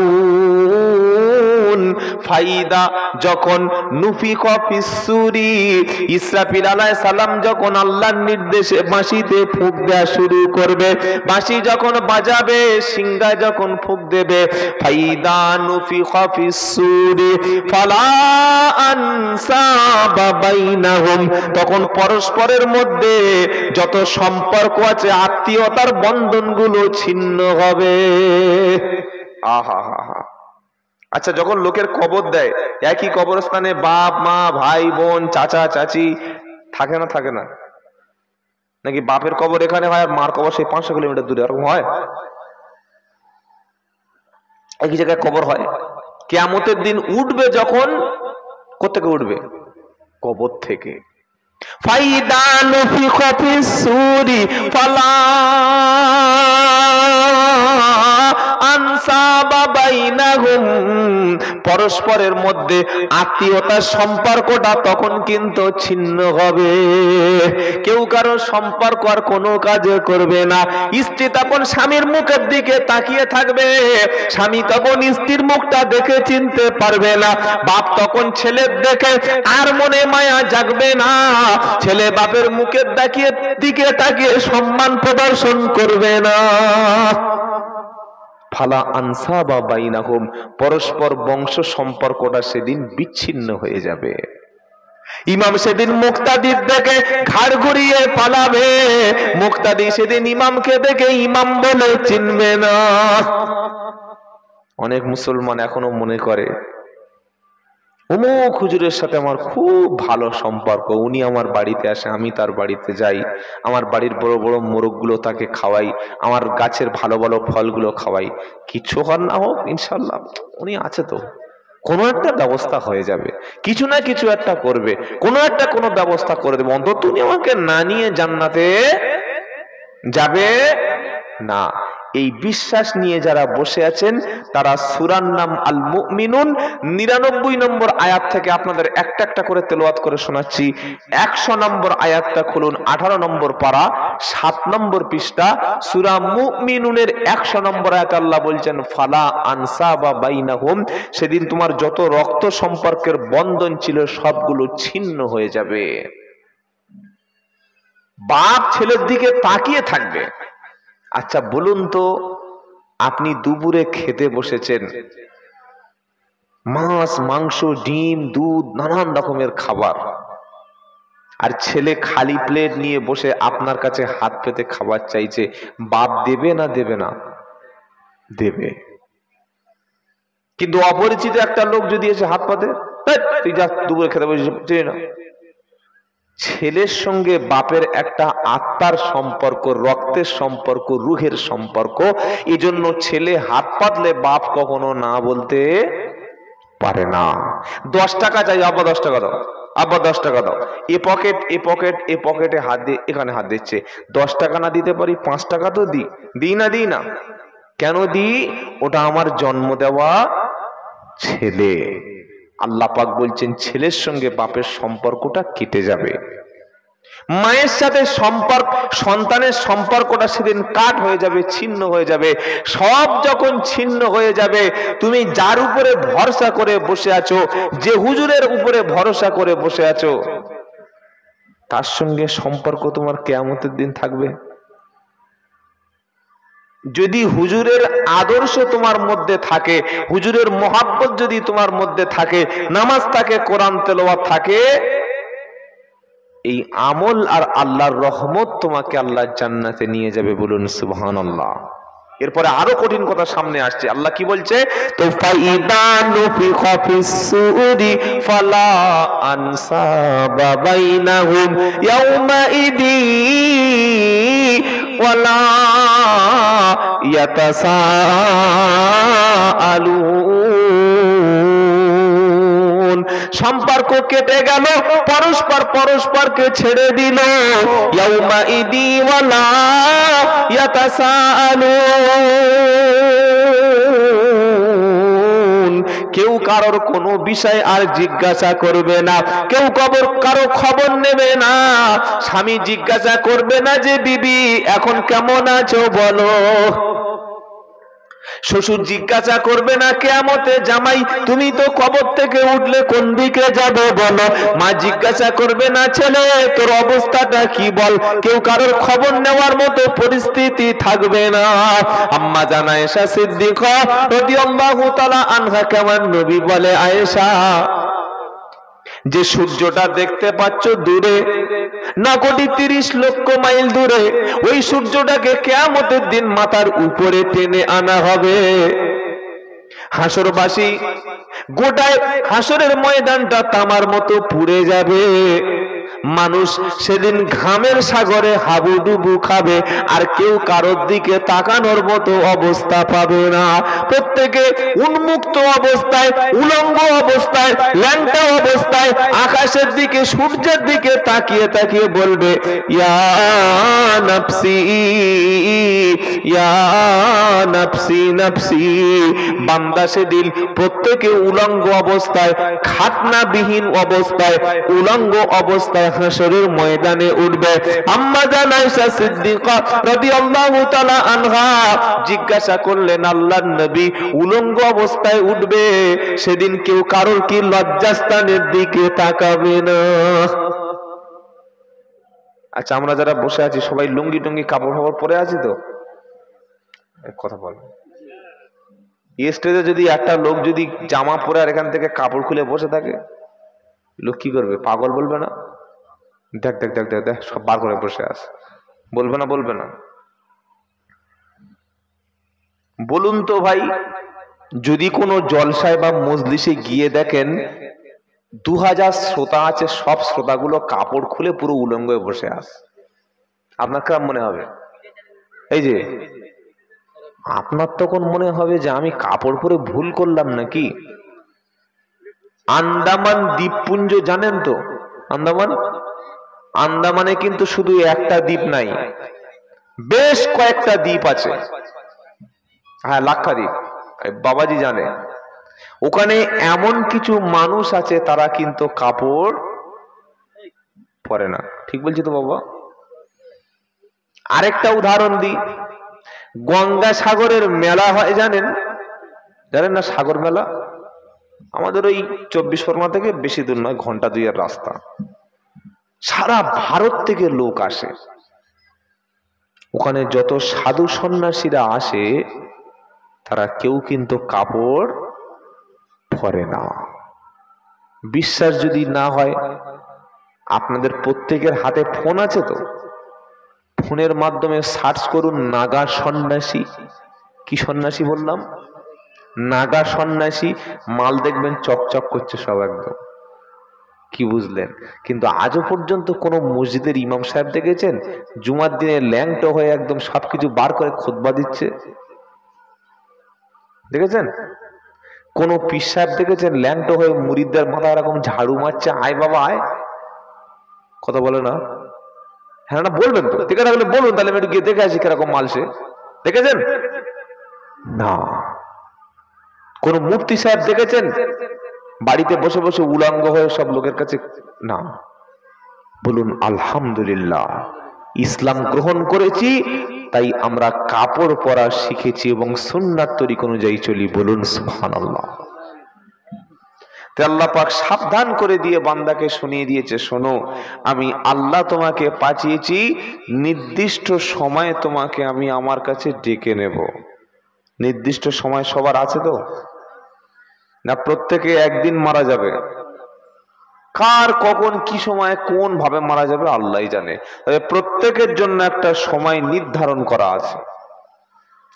ইয়াতাসাআলুন। ফাইদা যখন নুফিখা ফিস-সূরি, ইসরাফিল আলাইহিস সালাম যখন আল্লাহর নির্দেশে বাঁশিতে ফুঁক দেয়া শুরু করবে, বাঁশি যখন বাজাবে, সিংহায় যখন ফুঁক দেবে, ফাইদা নুফিখা ফিস-সূরি ফালা আনসাবা বাইনাহুম, তখন পরস্পরের মধ্যে যত সম্পর্ক আছে, আত্মীয়তার বন্ধনগুলো ছিন্ন হবে। আহা হা হা। আচ্ছা, যখন লোকের কবর দেয়, একই কবরস্থানে বাপ মা ভাই বোন চাচা চাচি থাকে না? থাকে না? নাকি বাপের কবর এখানে হয় আর মার কবর সেই 500 কিলোমিটার দূরে, এরকম হয়? একই জায়গায় কবর হয়। কিয়ামতের দিন উঠবে যখন, কোথেকে উঠবে? কবর থেকে। ফাইদা নুফিখা ফিস-সূরি ফালা আনসাবা বাইনাহুম, পরস্পরের মধ্যে আত্মীয়তার সম্পর্কটা তখন কিন্তু ছিন্ন হবে। কেউ কারো সম্পর্ক আর কোনো কাজে করবে না। স্ত্রী তখন স্বামীর মুখের দিকে তাকিয়ে থাকবে, স্বামী তখন স্ত্রীর মুখটা দেখে চিনতে পারবে না। বাপ তখন ছেলের দেখে আর মনে মায়া জাগবে না, ছেলে বাপের মুখের দিকে তাকিয়ে সম্মান প্রদর্শন করবে না। ফালা আনসাবা বাইনাহুম, পরস্পর বংশ সম্পর্কটা সেদিন বিচ্ছিন্ন হয়ে যাবে। ইমাম সেদিন মুক্তাদির দেখে ঘাড় ঘুরিয়ে পালাবে, মুক্তাদি সেদিন ইমামকে দেখে ইমাম বলে চিনবে না। অনেক মুসলমান এখনো মনে করে অমুক হুজুরের সাথে আমার খুব ভালো সম্পর্ক, উনি আমার বাড়িতে আসে, আমি তার বাড়িতে যাই, আমার বাড়ির বড় বড় মোরগগুলো তাকে খাওয়াই, আমার গাছের ভালো ভালো ফলগুলো খাওয়াই। কিছু হন না হোক ইনশাল্লাহ উনি আছে তো, কোনো একটা ব্যবস্থা হয়ে যাবে, কিছু না কিছু একটা করবে, কোনো ব্যবস্থা করে দেবে, অন্তত উনি আমাকে না নিয়ে জান্নাতে যাবে না। এই বিশ্বাস নিয়ে যারা বসে আছেন তারা সূরার নাম আল মুমিনুন 99 নম্বর আয়াত থেকে আপনাদের একটা একটা করে তেলাওয়াত করে শোনাচ্ছি। 100 নম্বর আয়াতটা খুলুন, 18 নম্বর পারা 7 নম্বর পৃষ্ঠা, সূরা মুমিনুনের 100 নম্বর আয়াতে আল্লাহ বলছেন ফালা আনসাবা বাইনাহুম, সেদিন তোমার যত রক্ত সম্পর্কের বন্ধন ছিল সবগুলো ছিন্ন হয়ে যাবে। বাপ ছেলের দিকে তাকিয়ে থাকবে। আচ্ছা বলুন তো, আপনি দুপুরে খেতে বসেছেন, মাছ মাংস ডিম দুধ নানান রকমের খাবার, আর ছেলে খালি প্লেট নিয়ে বসে আপনার কাছে হাত পেতে খাবার চাইছে, বাপ দেবে না দেবে না? দেবে। কিন্তু অপরিচিত একটা লোক যদি এসে হাত পাতে, তুই যা দুপুরে খেতে বসেছিস না, ছেলের সঙ্গে বাপের একটা আত্মার সম্পর্ক, রক্তের সম্পর্ক, রুহের সম্পর্ক, এজন্য ছেলে হাত পাতলে বাপ কখনো না বলতে পারে না। 10 টাকা চাই, আব্বা 10 টাকা দাও, আব্বা 10 টাকা দাও, এ পকেট এ পকেট এ পকেটে হাত দিয়ে এখানে হাত দিচ্ছে, 10 টাকা না দিতে পারি 5 টাকা তো দিই না। কেন দিই? ওটা আমার জন্ম দেওয়া ছেলে। আল্লাহ পাক বলছেন ছেলের সঙ্গে বাপের সম্পর্কটা কেটে যাবে। মায়ের সাথে সন্তানের সম্পর্কটা সেদিন কাট হয়ে যাবে, ছিন্ন হয়ে যাবে। সব যখন ছিন্ন হয়ে যাবে, তুমি যার উপরে ভরসা করে বসে আছো, যে হুজুরের উপরে ভরসা করে বসে আছো, তার সঙ্গে সম্পর্ক তোমার কিয়ামতের দিন থাকবে। যদি হুজুরের আদর্শ তোমার মধ্যে থাকে, হুজুরের মহাব্বত যদি তোমার মধ্যে থাকে, নামাজ থাকে, কোরআন তেলাওয়াত থাকে, এই আমল আর আল্লাহর রহমত তোমাকে আল্লাহ জান্নাতে নিয়ে যাবে। বলুন সুবহানাল্লাহ। এরপরে আরো কঠিন কথা সামনে আসছে। আল্লাহ কি বলছে? তো ফাইদা নুফিখা ফিস-সূরি ফালা আনসাবা বাইনাহুম ইয়াউমাইদি ওয়ালা ইয়াতাসাআলুন। সম্পর্ক কেটে গেল, পরস্পরকে ছেড়ে দিল। ইয়াউমাইদি ওয়ালা ইয়াতাসাআলুন, কেউ কারোর কোনো বিষয় আর জিজ্ঞাসা করবে না, কেউ কারো খবর নেবে না। স্বামী জিজ্ঞাসা করবে না যে বিবি এখন কেমন আছো বলো, শ্বশুর জিজ্ঞাসা করবে না কিয়ামতে জামাই তুমি তো কবর থেকে উঠলে কোন দিকে যাবে বলো, মা জিজ্ঞাসা করবে না ছেলে তোর অবস্থাটা কি বল, কেউ কারোর খবর নেওয়ার মতো পরিস্থিতি থাকবে না। আম্মা জান আয়েশা সিদ্দিকা রাদিয়াল্লাহু তাআলা আনহা কেমন নবী বলে, আয়েশা যে সূর্যটা দেখতে পাচ্ছ দূরে, না কোটি 30 লক্ষ মাইল দূরে, ওই সূর্যটাকে কিয়ামতের দিন মাথার উপরে টেনে আনা হবে। হাসরবাসী গোটায় হাসরের ময়দানটা তামার মতো পুড়ে যাবে। মানুষ সেদিন ঘামের সাগরে হাবুডুবু খাবে, আর কেউ কারোর দিকে তাকানোর মতো অবস্থা পাবে না। প্রত্যেকে উন্মুক্ত অবস্থায়, উলঙ্গ অবস্থায়, ল্যাংটা অবস্থায় আকাশের দিকে, সূর্যের দিকে তাকিয়ে তাকিয়ে বলবে, ইয়া নাফসি ইয়া নাফসি নাফসি। বান্দা সেদিন প্রত্যেকে উলঙ্গ অবস্থায়, খাতনাবিহীন অবস্থায়, উলঙ্গ অবস্থায় হাসরের ময়দানে উঠবে। আম্মা জান আয়েশা সিদ্দিকা রাদিয়াল্লাহু তাআলা আনহা জিজ্ঞাসা করলেন, আল্লাহর নবী উলঙ্গ অবস্থায় উঠবে, সেদিন কেউ কারোর কি লজ্জাস্থানের দিকে তাকাবে না? আচ্ছা, আমরা যারা বসে আছি সবাই লুঙ্গি টুঙ্গি কাপড় ফাপড় পরে আছি তো? কথা বল। স্টেজে যদি একটা লোক যদি জামা পরে আর এখান থেকে কাপড় খুলে বসে থাকে, লোক কি করবে? পাগল বলবে না? দেখ দেখ দেখ দেখ দেখ সব বার করে বসে আছে, বলবে না? বলবে না? বলুন তো ভাই, যদি কোনো জলসায় বা মজলিসে গিয়ে দেখেন 2000 শ্রোতা আছে, সব শ্রোতাগুলো কাপড় খুলে পুরো উলঙ্গ হয়ে বসে আছে, আপনার কেমন মনে হবে? এই যে আপনার তখন মনে হবে যে আমি কাপড় পরে ভুল করলাম নাকি? আন্দামান দ্বীপপুঞ্জ জানেন তো? আন্দামানে কিন্তু শুধু একটা দ্বীপ নাই, বেশ কয়েকটা দ্বীপ আছে। হ্যাঁ, লাক্ষাদ্বীপ, বাবাজি জানে। ওখানে এমন কিছু মানুষ আছে তারা কিন্তু কাপড় পরে না। ঠিক বলছি তো বাবা? আরেকটা উদাহরণ দিই, গঙ্গাসাগরের মেলা হয় জানেন? জানেন না সাগর মেলা? আমাদের ওই 24 পরগনা থেকে বেশি দূর নয়, ঘন্টা 2-এর রাস্তা। সারা ভারত থেকে লোক আসে ওখানে। যত সাধু সন্ন্যাসীরা আসে তারা কেউ কিন্তু কাপড় পরে না। বিশ্বাস যদি না হয়, আপনাদের প্রত্যেকের হাতে ফোন আছে তো? ফোনের মাধ্যমে সার্চ করুন নাগা সন্ন্যাসী। কি সন্ন্যাসী বললাম? নাগা সন্ন্যাসী। মাল দেখবেন চকচক করছে সব একদম। কি বুঝলেন? কিন্তু আজও পর্যন্ত কোন মসজিদের ইমাম সাহেব দেখেছেন জুমার দিনে ল্যাংটো হয়ে একদম সবকিছু বার করে খুতবা দিচ্ছে? দেখেছেন? কোন পীর সাহেব দেখেছেন ল্যাংটো হয়ে মুরিদদের মাথায় এরকম ঝাড়ু মারছে, আয় বাবা আয়? কথা বলে না? হ্যাঁ না বলবেন তো? দেখে থাকলে বলুন, তাহলে আমি একটু গিয়ে দেখে আসি কিরকম মাল সে। দেখেছেন না? কোন মুফতি সাহেব দেখেছেন বাড়িতে বসে বসে উলঙ্গ হয়ে সব লোকের কাছে? না। বলুন আলহামদুলিল্লাহ, ইসলাম গ্রহণ করেছি তাই আমরা কাপড় পরা শিখেছি এবং সুন্নাত তরিকা অনুযায়ী চলি। বলুন সুবহানাল্লাহ। আল্লাহ পাক সাবধান করে দিয়ে বান্দাকে শুনিয়ে দিয়েছে, শোনো আমি আল্লাহ তোমাকে পাঠিয়েছি, নির্দিষ্ট সময়ে তোমাকে আমি আমার কাছে ডেকে নেব। নির্দিষ্ট সময় সবার আছে তো? না প্রত্যেকে একদিন মারা যাবে? কার কখন কি সময় কোন ভাবে মারা যাবে আল্লাহই জানে। তবে প্রত্যেকের জন্য একটা সময় নির্ধারণ করা আছে।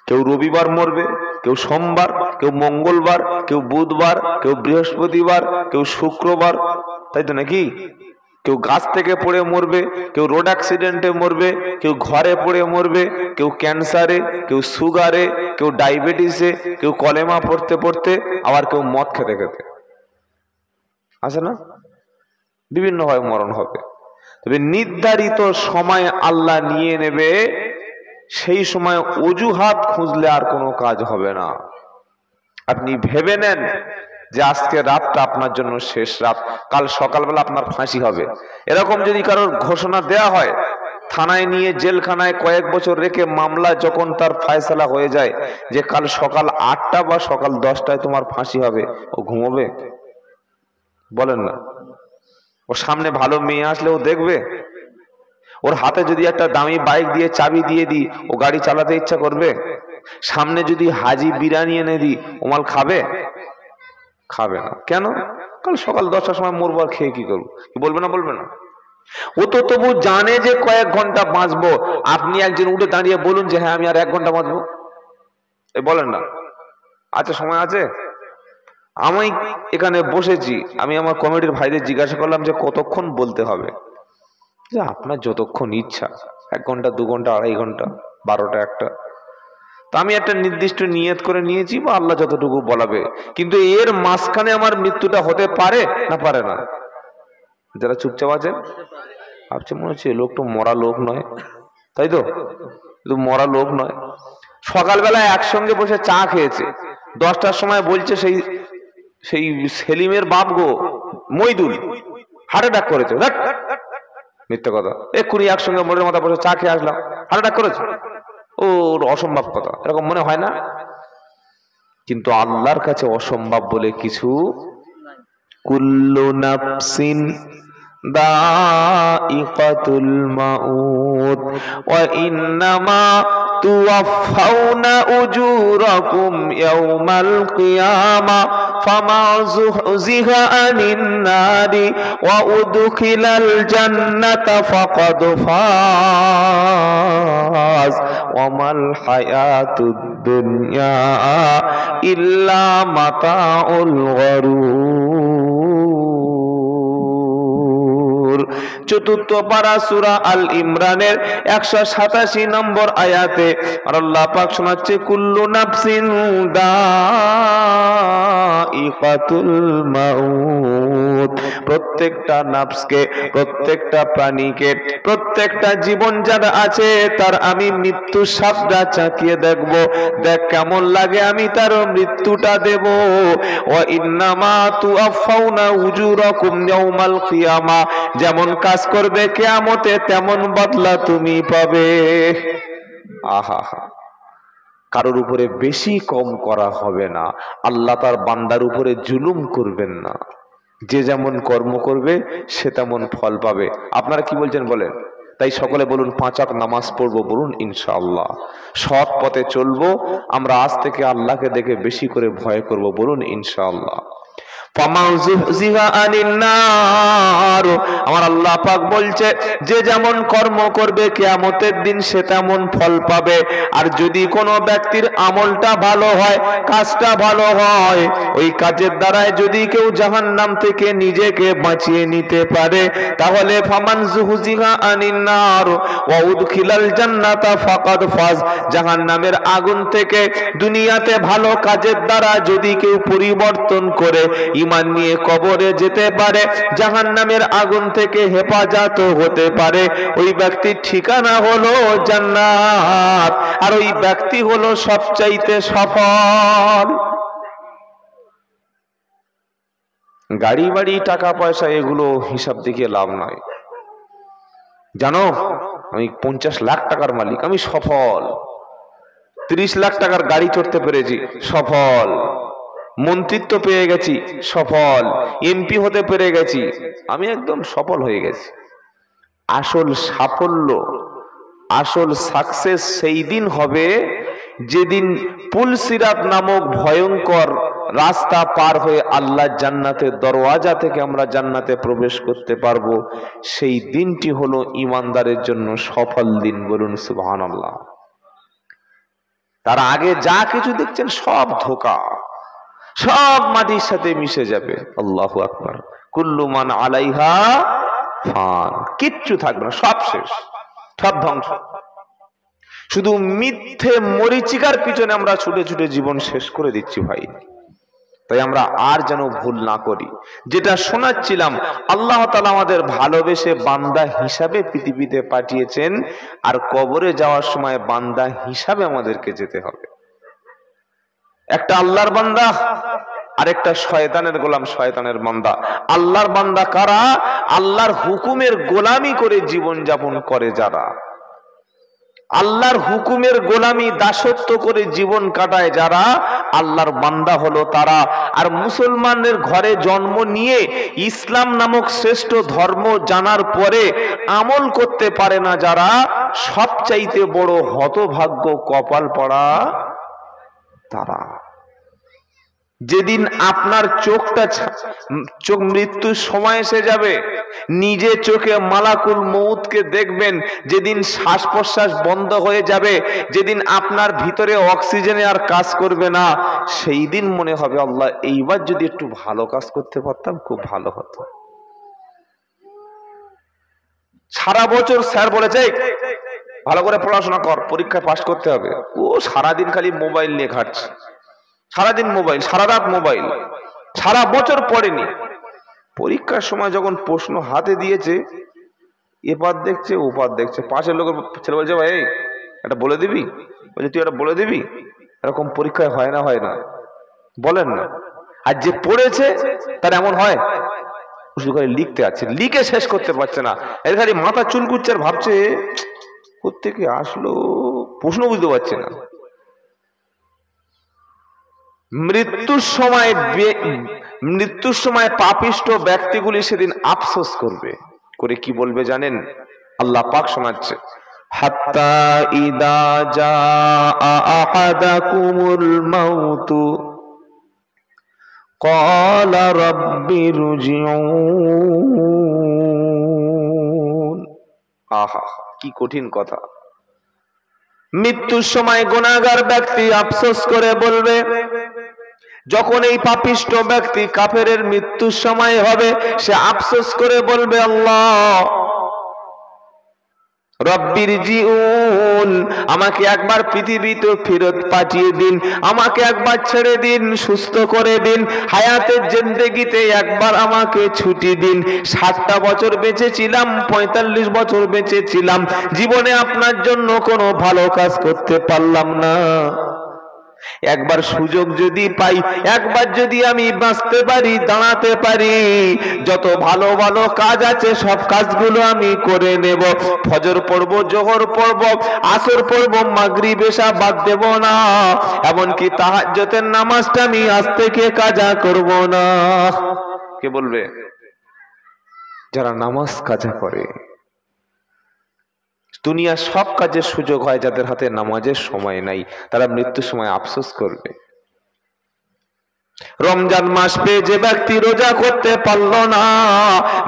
কেউ রবিবার মরবে, কেউ সোমবার, কেউ মঙ্গলবার, কেউ বুধবার, কেউ বৃহস্পতিবার, কেউ শুক্রবার, তাই তো নাকি? কেউ গাছ থেকে পড়ে মরবে, কেউ রোড অ্যাক্সিডেন্টে মরবে, কেউ ঘরে পড়ে মরবে, কেউ ক্যান্সারে, কেউ সুগারে, কেউ ডায়াবেটিসে, কেউ কলেমা পড়তে পড়তে, আবার কেউ মদ খেতে খেতে। আছে না? বিভিন্ন ভাবে মরণ হবে। তবে নির্ধারিত সময় আল্লাহ নিয়ে নেবে, সেই সময় অজুহাত খুঁজলে আর কোনো কাজ হবে না। আপনি ভেবে নেন যে আজকে রাতটা আপনার জন্য শেষ রাত, কাল সকালবেলা আপনার ফাঁসি হবে। এরকম যদি কারোর ঘোষণা দেয়া হয়, থানায় নিয়ে জেলখানায় কয়েক বছর রেখে মামলা যখন তার ফায়সালা হয়ে যায় যে কাল সকাল 8টা বা সকাল 10টায় তোমার ফাঁসি হবে, ও ঘুমোবে? বলেন না? ওর সামনে ভালো মেয়ে আসলে ও দেখবে? ওর হাতে যদি একটা দামি বাইক দিয়ে চাবি দিয়ে দিই, ও গাড়ি চালাতে ইচ্ছা করবে? সামনে যদি হাজি বিরিয়ানি এনে দিই, ও মাল খাবে? খাবে না। কেন? কাল সকাল 10টার সময় মরবো, আর খেয়ে কি করবো? বলবে না? বলবে না? ও তো তবু জানে যে কয়েক ঘন্টা বাঁচবো। আপনি একজন উঠে দাঁড়িয়ে বলুন যে হ্যাঁ আমি আর 1 ঘন্টা বাঁচবো, বলেন না? আচ্ছা সময় আছে? আমি এখানে বসেছি, আমি আমার কমিটির ভাইদের জিজ্ঞাসা করলাম যে কতক্ষণ বলতে হবে। যে আপনার যতক্ষণ ইচ্ছা, 1 ঘন্টা 2 ঘন্টা 2.5 ঘন্টা 12টা 1টা, তা আমি একটা নির্দিষ্ট নিয়ত করে নিয়েছি বা আল্লাহ যতটুকু বলাবে, কিন্তু এর মাঝখানে আমার মৃত্যুটা হতে পারে না পারে না? যারা চুপচাপ আছেন ভাবছে মনে হচ্ছে লোক তো মরা লোক নয়, তাই তো? কিন্তু মরা লোক নয়। সকালবেলা একসঙ্গে বসে চা খেয়েছে, 10টার সময় বলছে সেই সেই সেলিমের বাপ গো মইদুল হার্ট অ্যাটাক করেছে। মিথ্যা কথা, এক্ষুনি একসঙ্গে মোড়ের মাথা বসে চা খেয়ে আসলাম, হার্ট অ্যাটাক করেছে। ওর অসম্ভব কথা, এরকম মনে হয় না? কিন্তু আল্লাহর কাছে অসম্ভব বলে কিছু। কুল্লু নাফসিন দাইকাতুল মাউত ওয়া ইন্নামা তুওয়াফাউনা উজুরাকুম ইয়াওমাল কিয়ামা ফামান যুহজিহা আনিন নারি ওয়া উদখিলাল জান্নাতা ফাকাদ ফাজ ওয়া মাল হায়াতুদ দুনিয়া ইল্লা মাতাউল গরুর। চতুর্থ পারা সূরা আল ইমরানের 187 নম্বর আয়াতে আল্লাহ পাক শোনাচ্ছে কুল্লু নাফসিন দাইকাতুল মাউত, প্রত্যেকটা নাফসকে, প্রত্যেকটা প্রাণীকে, প্রত্যেকটা জীবন যারা আছে তার আমি মৃত্যু স্বাদটা চাকিয়ে দেখব, দেখ কেমন লাগে, আমি তার মৃত্যুটা দেব। ওয়া ইন্নামা তুআফাউনা উজুরাকুম ইয়াউমাল কিয়ামা, যেমন কাজ করবে কিয়ামতে তেমন বদলা তুমি পাবে। আহা, কারোর উপরে বেশি কম করা হবে না, আল্লাহ তার বান্দার উপরে জুলুম করবেন না, যে যেমন কর্ম করবে সে তেমন ফল পাবে। আপনারা কি বলছেন বলেন? তাই সকলে বলুন 5 ওয়াক্ত নামাজ পড়বো, বলুন ইনশাআল্লাহ। সৎ পথে চলবো, আমরা আজ থেকে আল্লাহকে দেখে বেশি করে ভয় করব, বলুন ইনশাআল্লাহ। আমার আল্লাহ পাক বলছে যে যেমন কর্ম করবে কিয়ামতের দিন সে তেমন ফল পাবে। আর যদি কোনো ব্যক্তির আমলটা ভালো হয়, কাজটা ভালো হয়, ওই কাজের দ্বারায় যদি কেউ জাহান্নাম থেকে নিজেকে বাঁচিয়ে নিতে পারে, তাহলে ফামান যুহজিহা আনিন নার ওয়া উদখিলাল জান্নাতা ফাকাদ ফাজ, জাহান্নামের আগুন থেকে দুনিয়াতে ভালো কাজের দ্বারা যদি কেউ পরিবর্তন করে ঈমান নিয়ে কবরে যেতে পারে, জাহান্নামের আগুন থেকে হেফাজত হতে পারে, ওই ব্যক্তির ঠিকানা হলো জান্নাত, আর ওই ব্যক্তি হলো সবচাইতে সফল। গাড়ি বাড়ি টাকা পয়সা এগুলো হিসাব দেখিয়ে লাভ নয়। জানো আমি 50 লাখ টাকার মালিক, আমি সফল। 30 লাখ টাকার গাড়ি চড়তে পেরেছি, সফল। মন্ত্রিত্ব পেয়ে গেছি, সফল। এমপি হতে পেরে গেছি, আমি একদম সফল হয়ে গেছি। আসল সাফল্য, আসল সাকসেস সেই দিন হবে যেদিন পুলসিরাত নামক ভয়ঙ্কর রাস্তা পার হয়ে আল্লাহ জান্নাতের দরওয়াজা থেকে আমরা জান্নাতে প্রবেশ করতে পারবো। সেই দিনটি হলো ইমানদারের জন্য সফল দিন, বলুন সুবহানাল্লাহ। তার আগে যা কিছু দেখছেন সব ধোঁকা, সব মাটির সাথে মিশে যাবে। আল্লাহু আকবার। কুল্লু মান আলাইহা ফান, কিচ্ছু থাকবে না, সব শেষ, সব ধ্বংস। শুধু মিথ্যে মরিচিকার পিছনে আমরা ছুটে ছুটে জীবন শেষ করে দিচ্ছি ভাই। তাই আমরা আর যেন ভুল না করি। যেটা শোনাচ্ছিলাম, আল্লাহ তাআলা আমাদের ভালোবেসে বান্দা হিসাবে পৃথিবীতে পাঠিয়েছেন, আর কবরে যাওয়ার সময় বান্দা হিসাবে আমাদেরকে যেতে হবে। একটা আল্লাহর বান্দা আর একটা শয়তানের গোলাম, শয়তানের বান্দা। আল্লাহর বান্দা কারা? আল্লাহর হুকুমের গোলামি করে জীবন যাপন করে যারা, আল্লাহর হুকুমের গোলামি দাসত্ব করে জীবন কাটায় যারা, আল্লাহর বান্দা হলো তারা। আর মুসলমানের ঘরে জন্ম নিয়ে ইসলাম নামক শ্রেষ্ঠ ধর্ম জানার পরে আমল করতে পারে না যারা, সবচাইতে বড় হতভাগ্য কপাল পড়া তারা। যেদিন আপনার চোখ মৃত্যুর সময় এসে যাবে, নিজে চোখে মালাকুল মউতকে দেখবেন, যেদিন শ্বাস প্রশ্বাস বন্ধ হয়ে যাবে, যেদিন আপনার ভিতরে অক্সিজেনে আর কাজ করবে না, সেই দিন মনে হবে আল্লাহ এইবার যদি একটু ভালো কাজ করতে পারতাম খুব ভালো হতো। সারা বছর স্যার বলেছে ভালো করে পড়াশোনা কর, পরীক্ষায় পাস করতে হবে, ও সারাদিন খালি মোবাইল নিয়ে ঘাটছে, সারাদিন মোবাইল, সারা রাত মোবাইল, সারা বছর পড়েনি। পরীক্ষার সময় যখন প্রশ্ন হাতে দিয়েছে, এপার দেখছে ওপার দেখছে, পাশের লোকের ছেলে বলছে ভাই এটা বলে দিবি, বলছে তুই এটা বলে দিবি। এরকম পরীক্ষায় হয় না, হয় না? বলেন না। আর যে পড়েছে তার এমন হয়, শুধু করে লিখতে আছে, লিখে শেষ করতে পারছে না, এর খালি মাথা চুলকুচ্ছে আর ভাবছে কোত্থেকে আসলো, প্রশ্ন বুঝতে পারছে না। মৃত্যুর সময় পাপিষ্ঠ ব্যক্তিগুলি সেদিন আফসোস করবে, করে কি বলবে জানেন? আল্লাহ পাক শোনাচ্ছে, হাত্তা ইদা জাআ আহাদাকুমুল মাউতু ক্বালা রাব্বি রজিউন। আহা, কি কঠিন কথা। মৃত্যুর সময় গুনাহগার ব্যক্তি আফসোস করে বলবে, যখন এই পাপিষ্ঠ ব্যক্তি কাফেরের মৃত্যুর সময় হবে, সে আফসোস করে বলবে আল্লাহ রব্বির জিউন, আমাকে একবার পৃথিবীতে ফেরত পাঠিয়ে দিন, আমাকে একবার ছেড়ে দিন, সুস্থ করে দিন, হায়াতের জিন্দেগিতে একবার আমাকে ছুটি দিন। 60টা বছর বেঁচেছিলাম, 45 বছর বেঁচেছিলাম, জীবনে আপনার জন্য কোনো ভালো কাজ করতে পারলাম না। একবার সুযোগ যদি পাই, একবার যদি আমি বাঁচতে পারি, দাঁড়াতে পারি, যত ভালো ভালো কাজ আছে সব কাজগুলো আমি করে নেব। ফজর পড়ব, জোহর পড়ব, আসর পড়ব, মাগরিব এশা বাদ দেব না, এমনকি তাহাজ্জুদের নামাজটা আমি আজ থেকে কাজা করব না। কে বলবে? যারা নামাজ কাজা করে। দুনিয়ার সব কাজের সুযোগ হয়, যাদের হাতে নামাজের সময় নাই তারা মৃত্যুর সময় আফসোস করবে। রমজান মাস পেয়ে যে ব্যক্তি রোজা করতে পারলো না,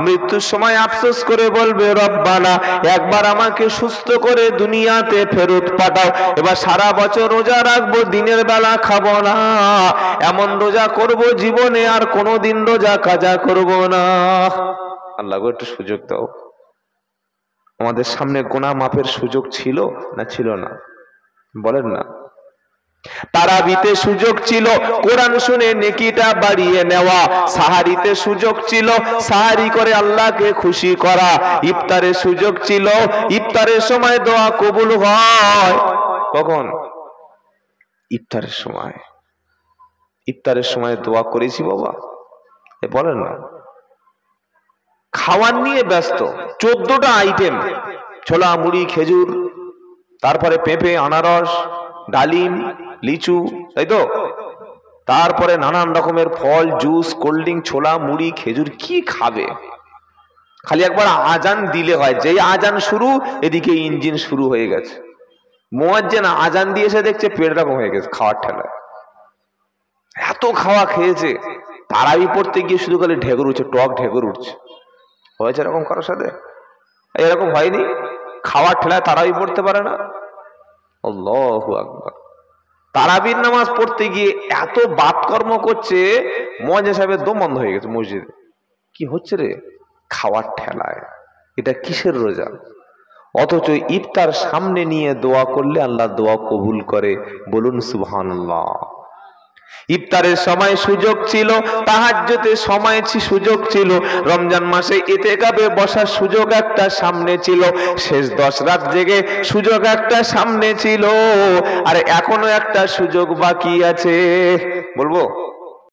মৃত্যুর সময় আফসোস করে বলবে রব্বানা একবার আমাকে সুস্থ করে দুনিয়াতে ফেরত পাঠাও, এবার সারা বছর রোজা রাখবো, দিনের বেলা খাবো না, এমন রোজা করব জীবনে আর কোনোদিন রোজা কাজা করব না। আল্লাহ গো একটু সুযোগ দাও। আমাদের সামনে গুনাহ মাফের সুযোগ ছিল না ছিল না? বলেন না। তারাবিতে সুযোগ ছিল কোরআন শুনে নেকিটা বাড়িয়ে নেওয়া, সাহারিতে সুযোগ ছিল সাহারি করে আল্লাহকে খুশি করা, ইফতারের সুযোগ ছিল ইফতারের সময় দোয়া কবুল হয়। কখন? ইফতারের সময়। ইফতারের সময় দোয়া করেছি বাবা? বলেন না। খাওয়ার নিয়ে ব্যস্ত, 14টা আইটেম, ছোলা, মুড়ি, খেজুর, তারপরে পেঁপে, আনারস, ডালিম, লিচু, তাই তো? তারপরে নানান রকমের ফল, জুস, কোল্ড ড্রিঙ্ক, ছোলা, মুড়ি, খেজুর, কি খাবে? খালি একবার আজান দিলে হয়, যেই আজান শুরু এদিকে ইঞ্জিন শুরু হয়ে গেছে। মুয়াজ্জিন আজান দিয়েছে, দেখছে পেট এরকম হয়ে গেছে খাওয়ার ঠেলায়, এত খাওয়া খেয়েছে। তারাবি পড়তে গিয়ে শুধু খালি ঢেকুর উঠছে, টক ঢেকুর উঠছে। হয়েছে এরকম কারোর সাথে? এরকম হয়নি? খাওয়ার ঠেলায় তারাবি পড়তে পারে না? আল্লাহু আকবার। তারাবির নামাজ পড়তে গিয়ে এত বাতকর্ম করছে, মুয়াজ্জিন সাহেবের দম বন্ধ হয়ে গেছে মসজিদে। কি হচ্ছে রে? খাওয়ার ঠেলায়। এটা কিসের রোজা? অথচ ইফতার সামনে নিয়ে দোয়া করলে আল্লাহ দোয়া কবুল করে। বলুন সুবহানাল্লাহ। ইফতারের সময় সুযোগ ছিল, তাহাজ্জুদের সময় সুযোগ ছিল, রমজান মাসে ইতিকাফে বসার সুযোগ একটা সামনে ছিল, শেষ 10 রাত জেগে সুযোগ একটা সামনে ছিল, আর এখনো একটা সুযোগ বাকি আছে। বলবো?